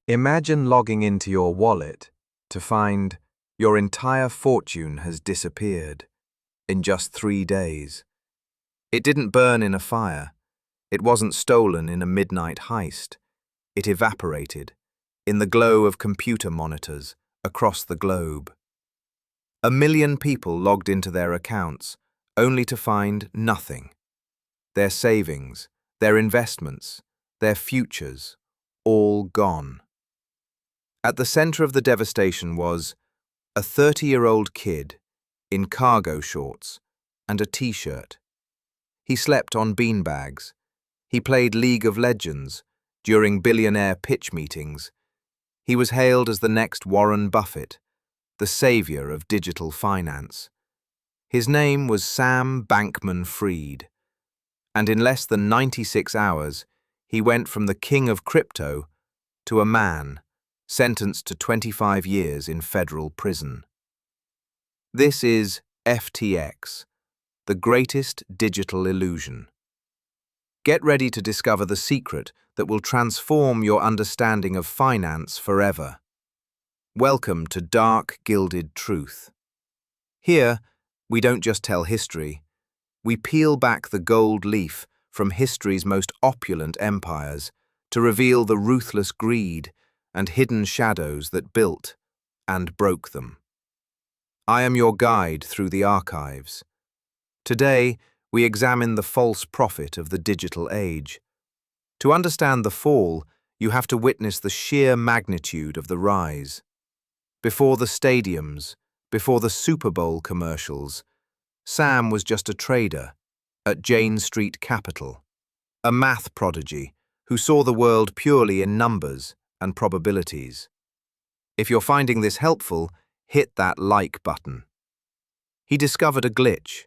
Imagine logging into your wallet to find your entire fortune has disappeared in just 3 days. It didn't burn in a fire. It wasn't stolen in a midnight heist. It evaporated in the glow of computer monitors across the globe. 1 million people logged into their accounts only to find nothing. Their savings, their investments, their futures, all gone. At the center of the devastation was a 30-year-old kid in cargo shorts and a t-shirt. He slept on beanbags. He played League of Legends during billionaire pitch meetings. He was hailed as the next Warren Buffett, the savior of digital finance. His name was Sam Bankman-Fried, and in less than 96 hours, he went from the king of crypto to a man sentenced to 25 years in federal prison. This is FTX, the greatest digital illusion. Get ready to discover the secret that will transform your understanding of finance forever. Welcome to Dark Gilded Truth. Here, we don't just tell history, we peel back the gold leaf from history's most opulent empires to reveal the ruthless greed and hidden shadows that built and broke them. I am your guide through the archives. Today, we examine the false prophet of the digital age. To understand the fall, you have to witness the sheer magnitude of the rise. Before the stadiums, before the Super Bowl commercials, Sam was just a trader at Jane Street Capital, a math prodigy who saw the world purely in numbers and probabilities. If you're finding this helpful, hit that like button. He discovered a glitch,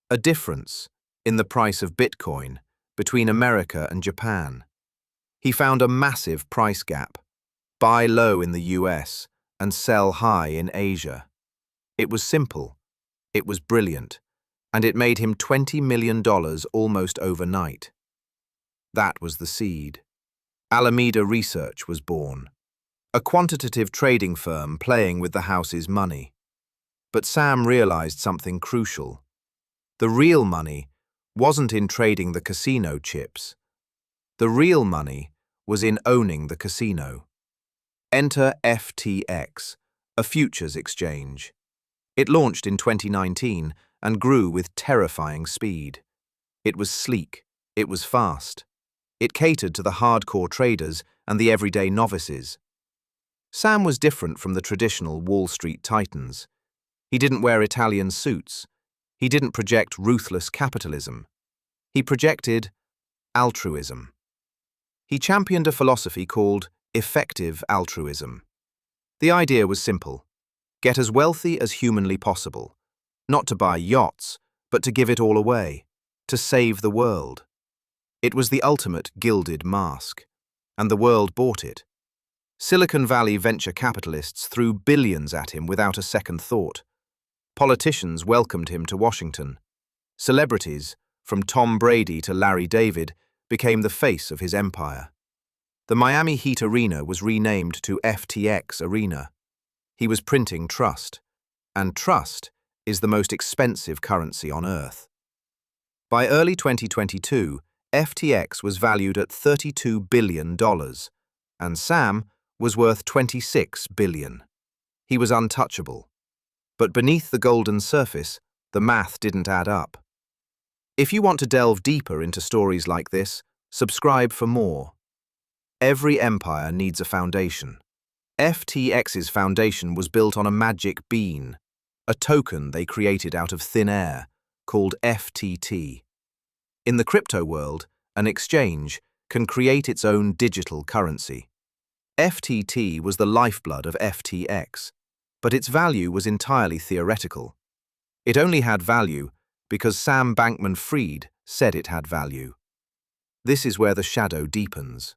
a difference in the price of Bitcoin between America and Japan. He found a massive price gap, buy low in the US and sell high in Asia. It was simple, it was brilliant, and it made him $20 million almost overnight. That was the seed. Alameda Research was born, a quantitative trading firm playing with the house's money. But Sam realized something crucial. The real money wasn't in trading the casino chips. The real money was in owning the casino. Enter FTX, a futures exchange. It launched in 2019 and grew with terrifying speed. It was sleek, it was fast. It catered to the hardcore traders and the everyday novices. Sam was different from the traditional Wall Street titans. He didn't wear Italian suits. He didn't project ruthless capitalism. He projected altruism. He championed a philosophy called effective altruism. The idea was simple: get as wealthy as humanly possible, not to buy yachts, but to give it all away, to save the world. It was the ultimate gilded mask, and the world bought it. Silicon Valley venture capitalists threw billions at him without a second thought. Politicians welcomed him to Washington. Celebrities, from Tom Brady to Larry David, became the face of his empire. The Miami Heat Arena was renamed to FTX Arena. He was printing trust, and trust is the most expensive currency on earth. By early 2022, FTX was valued at $32 billion, and Sam was worth $26 billion. He was untouchable. But beneath the golden surface, the math didn't add up. If you want to delve deeper into stories like this, subscribe for more. Every empire needs a foundation. FTX's foundation was built on a magic bean, a token they created out of thin air, called FTT. In the crypto world, an exchange can create its own digital currency. FTT was the lifeblood of FTX, but its value was entirely theoretical. It only had value because Sam Bankman-Fried said it had value. This is where the shadow deepens.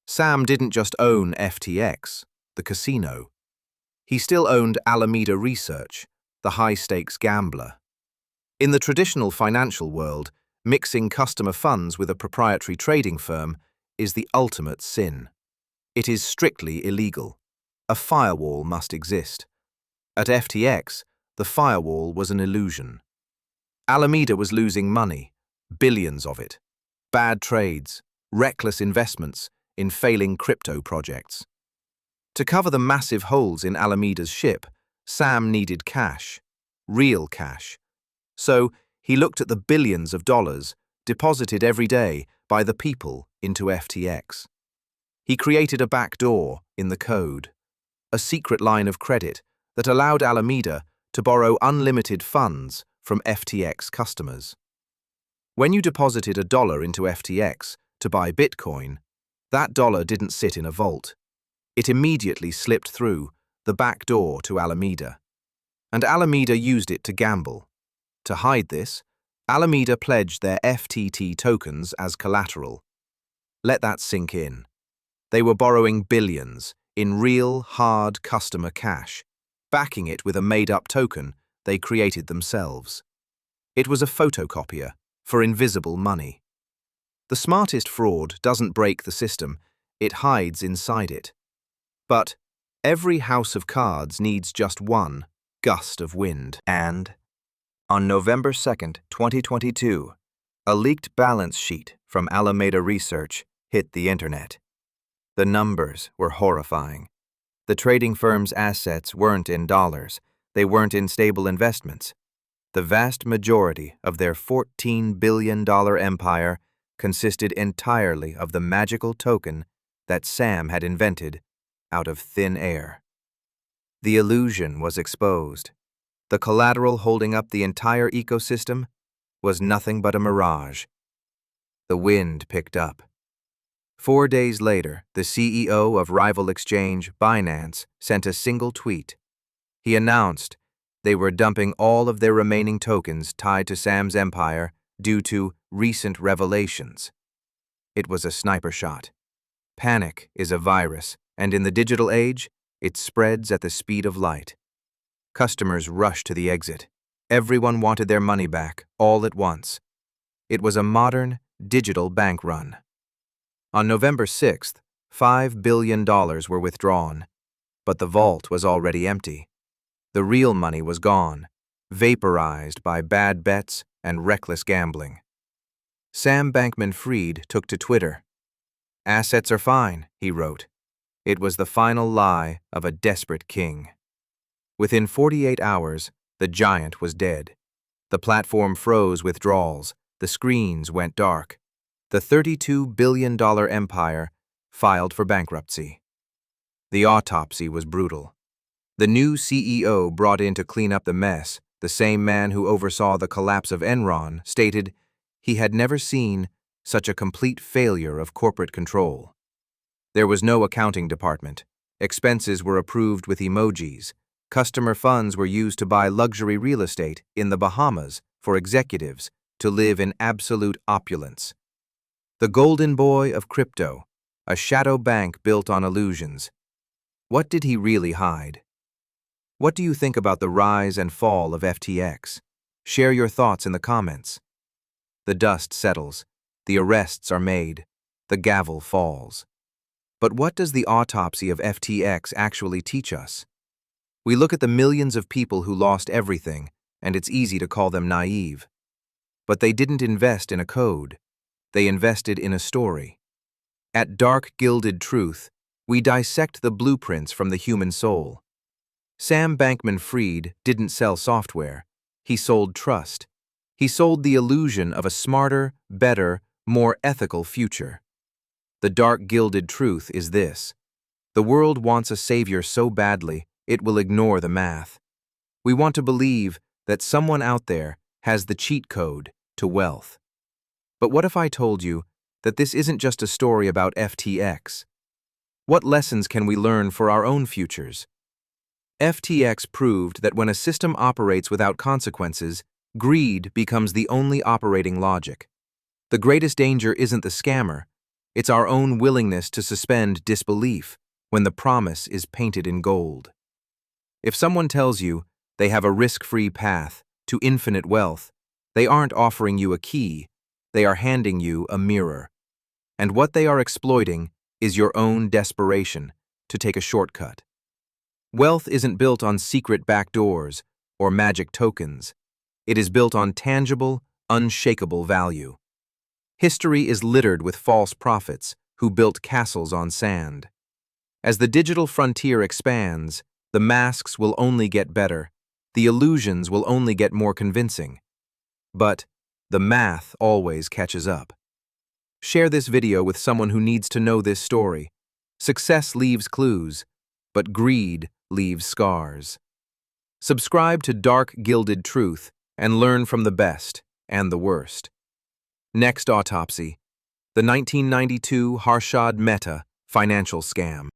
Sam didn't just own FTX, the casino. He still owned Alameda Research, the high-stakes gambler. In the traditional financial world, mixing customer funds with a proprietary trading firm is the ultimate sin. It is strictly illegal. A firewall must exist. At FTX, the firewall was an illusion. Alameda was losing money, billions of it. Bad trades, reckless investments in failing crypto projects. To cover the massive holes in Alameda's ship, Sam needed cash, real cash. So he looked at the billions of dollars deposited every day by the people into FTX. He created a backdoor in the code, a secret line of credit that allowed Alameda to borrow unlimited funds from FTX customers. When you deposited $1 into FTX to buy Bitcoin, that dollar didn't sit in a vault. It immediately slipped through the back door to Alameda. And Alameda used it to gamble. To hide this, Alameda pledged their FTT tokens as collateral. Let that sink in. They were borrowing billions in real, hard customer cash, backing it with a made-up token they created themselves. It was a photocopier for invisible money. The smartest fraud doesn't break the system, it hides inside it. But every house of cards needs just one gust of wind. And on November 2nd, 2022, a leaked balance sheet from Alameda Research hit the internet. The numbers were horrifying. The trading firm's assets weren't in dollars, they weren't in stable investments. The vast majority of their $14 billion empire consisted entirely of the magical token that Sam had invented out of thin air. The illusion was exposed. The collateral holding up the entire ecosystem was nothing but a mirage. The wind picked up. 4 days later, the CEO of rival exchange Binance sent a single tweet. He announced they were dumping all of their remaining tokens tied to Sam's empire due to recent revelations. It was a sniper shot. Panic is a virus, and in the digital age, it spreads at the speed of light. Customers rushed to the exit. Everyone wanted their money back, all at once. It was a modern, digital bank run. On November 6th, $5 billion were withdrawn, but the vault was already empty. The real money was gone, vaporized by bad bets and reckless gambling. Sam Bankman-Fried took to Twitter. "Assets are fine," he wrote. It was the final lie of a desperate king. Within 48 hours, the giant was dead. The platform froze withdrawals, the screens went dark. The $32 billion empire filed for bankruptcy. The autopsy was brutal. The new CEO brought in to clean up the mess, the same man who oversaw the collapse of Enron, stated he had never seen such a complete failure of corporate control. There was no accounting department. Expenses were approved with emojis. Customer funds were used to buy luxury real estate in the Bahamas for executives to live in absolute opulence. The golden boy of crypto, a shadow bank built on illusions. What did he really hide? What do you think about the rise and fall of FTX? Share your thoughts in the comments. The dust settles, the arrests are made, the gavel falls. But what does the autopsy of FTX actually teach us? We look at the millions of people who lost everything, and it's easy to call them naive. But they didn't invest in a code. They invested in a story. At Dark Gilded Truth, we dissect the blueprints from the human soul. Sam Bankman-Fried didn't sell software. He sold trust. He sold the illusion of a smarter, better, more ethical future. The dark gilded truth is this: the world wants a savior so badly, it will ignore the math. We want to believe that someone out there has the cheat code to wealth. But what if I told you that this isn't just a story about FTX? What lessons can we learn for our own futures? FTX proved that when a system operates without consequences, greed becomes the only operating logic. The greatest danger isn't the scammer, it's our own willingness to suspend disbelief when the promise is painted in gold. If someone tells you they have a risk-free path to infinite wealth, they aren't offering you a key, they are handing you a mirror. And what they are exploiting is your own desperation to take a shortcut. Wealth isn't built on secret backdoors or magic tokens. It is built on tangible, unshakable value. History is littered with false prophets who built castles on sand. As the digital frontier expands, the masks will only get better, the illusions will only get more convincing. But the math always catches up. Share this video with someone who needs to know this story. Success leaves clues, but greed leaves scars. Subscribe to Dark Gilded Truth and learn from the best and the worst. Next Autopsy, the 1992 Harshad Mehta financial scam.